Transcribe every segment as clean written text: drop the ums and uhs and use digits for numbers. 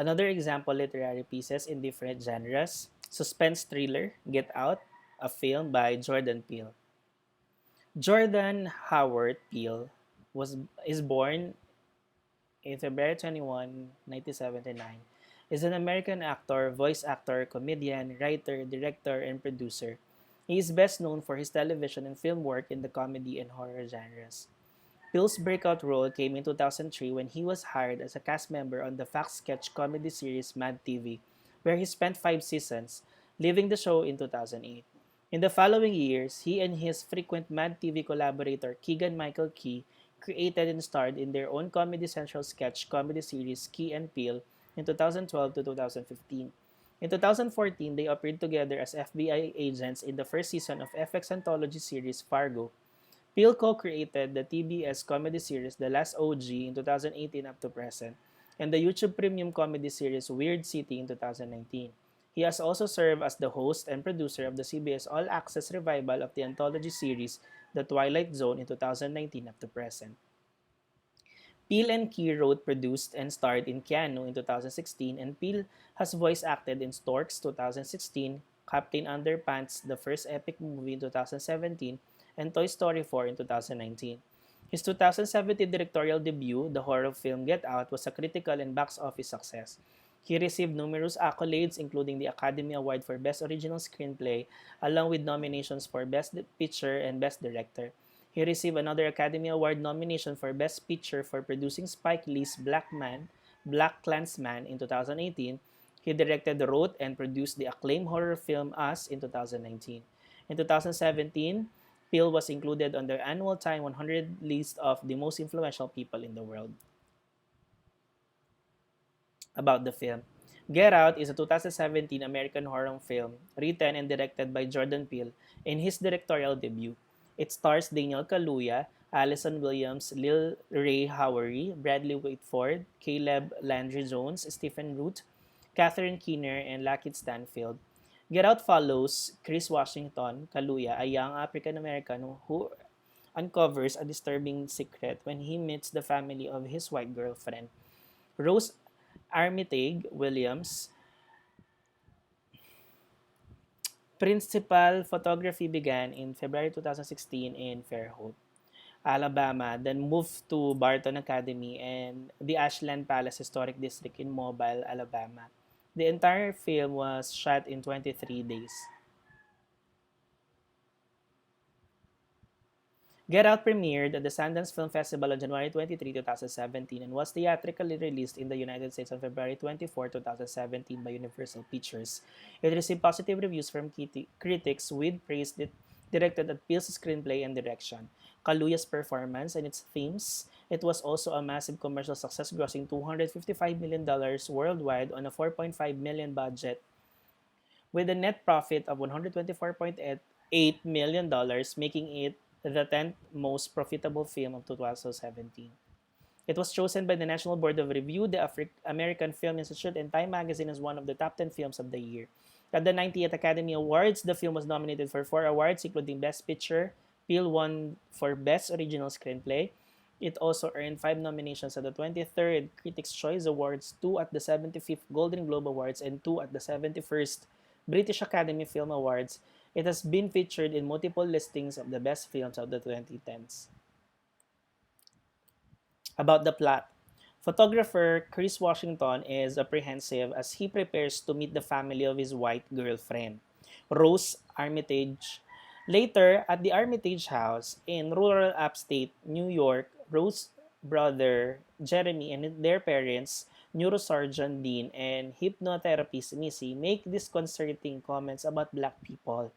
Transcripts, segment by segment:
Another example, literary pieces in different genres. Suspense thriller, Get Out, a film by Jordan Peele. Jordan Howard Peele was is born in February 21, 1979, is an American actor, voice actor, comedian, writer, director, and producer. He is best known for his television and film work in the comedy and horror genres. Peele's breakout role came in 2003 when he was hired as a cast member on the Fox sketch comedy series Mad TV, where he spent 5 seasons, leaving the show in 2008. In the following years, he and his frequent Mad TV collaborator Keegan Michael Key created and starred in their own Comedy Central sketch comedy series Key and Peele in 2012 to 2015. In 2014, they appeared together as FBI agents in the first season of FX anthology series Fargo. Peele co-created the TBS comedy series The Last OG in 2018 up to present, and the YouTube premium comedy series Weird City in 2019. He has also served as the host and producer of the CBS All Access revival of the anthology series The Twilight Zone in 2019 up to present. Peele and Key wrote, produced, and starred in Keanu in 2016, and Peele has voice acted in Storks 2016, Captain Underpants, the first epic movie in 2017, and Toy Story 4 in 2019. His 2017 directorial debut, the horror film Get Out, was a critical and box office success. He received numerous accolades, including the Academy Award for Best Original Screenplay, along with nominations for Best Picture and Best Director. He received another Academy Award nomination for Best Picture for producing Spike Lee's Black Klansman in 2018. He directed, wrote, and produced the acclaimed horror film Us in 2019. In 2017, Peele was included on the annual Time 100 list of the most influential people in the world. About the film. Get Out is a 2017 American horror film written and directed by Jordan Peele in his directorial debut. It stars Daniel Kaluuya, Allison Williams, Lil Ray Howery, Bradley Whitford, Caleb Landry Jones, Stephen Root, Catherine Keener, and Lakeith Stanfield. Get Out follows Chris Washington Kaluuya, a young African American who uncovers a disturbing secret when he meets the family of his white girlfriend. Rose Armitage Williams, principal photography began in February 2016 in Fairhope, Alabama, then moved to Barton Academy and the Ashland Palace Historic District in Mobile, Alabama. The entire film was shot in 23 days. Get Out premiered at the Sundance Film Festival on January 23, 2017, and was theatrically released in the United States on February 24, 2017 by Universal Pictures. It received positive reviews from critics with praise directed at Peele's screenplay and direction, Kaluuya's performance, and its themes. It was also a massive commercial success, grossing $255 million worldwide on a $4.5 million budget, with a net profit of $124.8 million, making it the 10th most profitable film of 2017. It was chosen by the National Board of Review, the American Film Institute, and Time Magazine as one of the top 10 films of the year. At the 90th Academy Awards, the film was nominated for 4 awards, including Best Picture. Peele won for Best Original Screenplay. It also earned 5 nominations at the 23rd Critics' Choice Awards, 2 at the 75th Golden Globe Awards, and 2 at the 71st British Academy Film Awards. It has been featured in multiple listings of the best films of the 2010s. About the plot. Photographer Chris Washington is apprehensive as he prepares to meet the family of his white girlfriend, Rose Armitage. Later, at the Armitage house in rural upstate New York, Rose's brother Jeremy and their parents, neurosurgeon Dean and hypnotherapist Missy, make disconcerting comments about black people.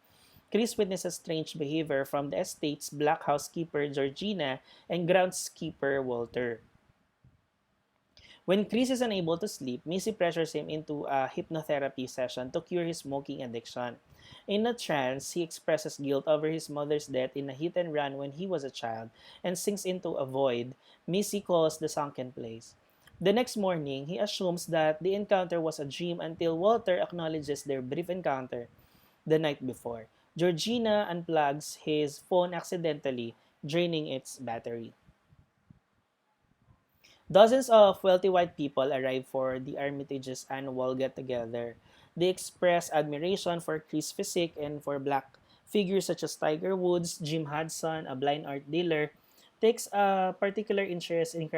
Chris witnesses strange behavior from the estate's black housekeeper Georgina and groundskeeper Walter. When Chris is unable to sleep, Missy pressures him into a hypnotherapy session to cure his smoking addiction. In a trance, he expresses guilt over his mother's death in a hit and run when he was a child and sinks into a void Missy calls the sunken place. The next morning, he assumes that the encounter was a dream until Walter acknowledges their brief encounter the night before. Georgina unplugs his phone accidentally, draining its battery. Dozens of wealthy white people arrive for the Armitage's annual get-together. They express admiration for Chris' physique and for black figures such as Tiger Woods. Jim Hudson, a blind art dealer, takes a particular interest in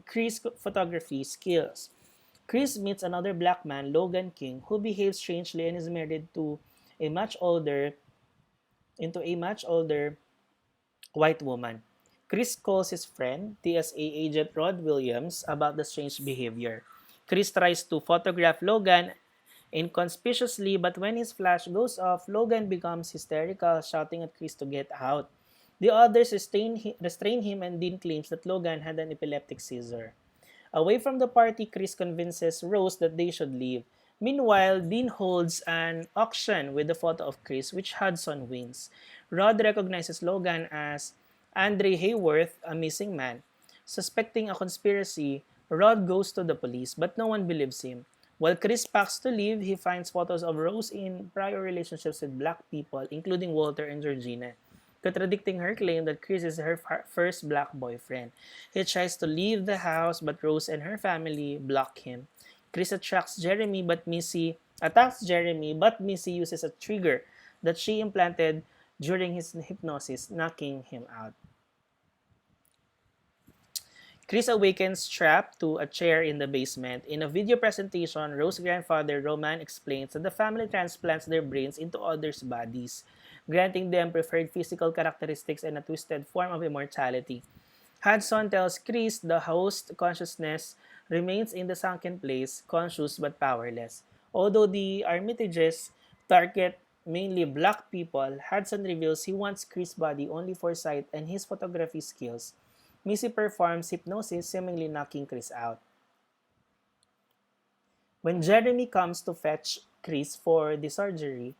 Chris' photography skills. Chris meets another black man, Logan King, who behaves strangely and is married a much older a much older white woman. Chris calls his friend, TSA agent Rod Williams, about the strange behavior. Chris tries to photograph Logan inconspicuously, but when his flash goes off, Logan becomes hysterical, shouting at Chris to get out. The others restrain him, and Dean claims that Logan had an epileptic seizure. Away from the party, Chris convinces Rose that they should leave. Meanwhile, Dean holds an auction with the photo of Chris, which Hudson wins. Rod recognizes Logan as Andre Hayworth, a missing man. Suspecting a conspiracy, Rod goes to the police, but no one believes him. While Chris packs to leave, he finds photos of Rose in prior relationships with black people, including Walter and Georgina, contradicting her claim that Chris is her first black boyfriend. He tries to leave the house, but Rose and her family block him. Chris attacks Jeremy, but Missy uses a trigger that she implanted during his hypnosis, knocking him out. Chris awakens strapped to a chair in the basement. In a video presentation, Rose's grandfather Roman explains that the family transplants their brains into others' bodies, granting them preferred physical characteristics and a twisted form of immortality. Hudson tells Chris the host consciousness remains in the sunken place, conscious but powerless. Although the Armitages target mainly black people, Hudson reveals he wants Chris' body only for sight and his photography skills. Missy performs hypnosis, seemingly knocking Chris out. When Jeremy comes to fetch Chris for the surgery,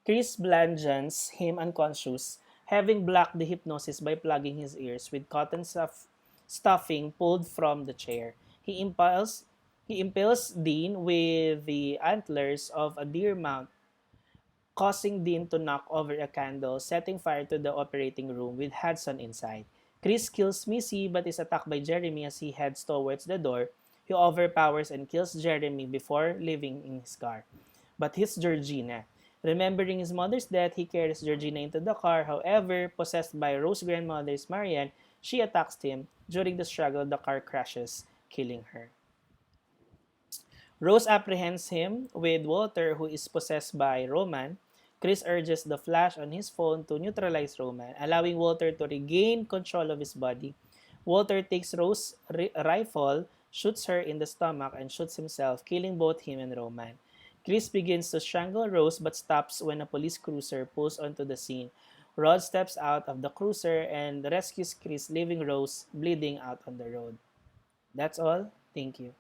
Chris bludgeons him unconscious, having blocked the hypnosis by plugging his ears with stuffing pulled from the chair. He impales Dean with the antlers of a deer mount, causing Dean to knock over a candle, setting fire to the operating room with Hudson inside. Chris kills Missy but is attacked by Jeremy as he heads towards the door. He overpowers and kills Jeremy before leaving in his car. But hits Georgina. Remembering his mother's death, he carries Georgina into the car. However, possessed by Rose's grandmother's Marianne, she attacks him. During the struggle, the car crashes, killing her. Rose apprehends him with Walter, who is possessed by Roman. Chris urges the Flash on his phone to neutralize Roman, allowing Walter to regain control of his body. Walter takes Rose's rifle, shoots her in the stomach, and shoots himself, killing both him and Roman. Chris begins to strangle Rose but stops when a police cruiser pulls onto the scene. Rod steps out of the cruiser and rescues Chris, leaving Rose bleeding out on the road. That's all. Thank you.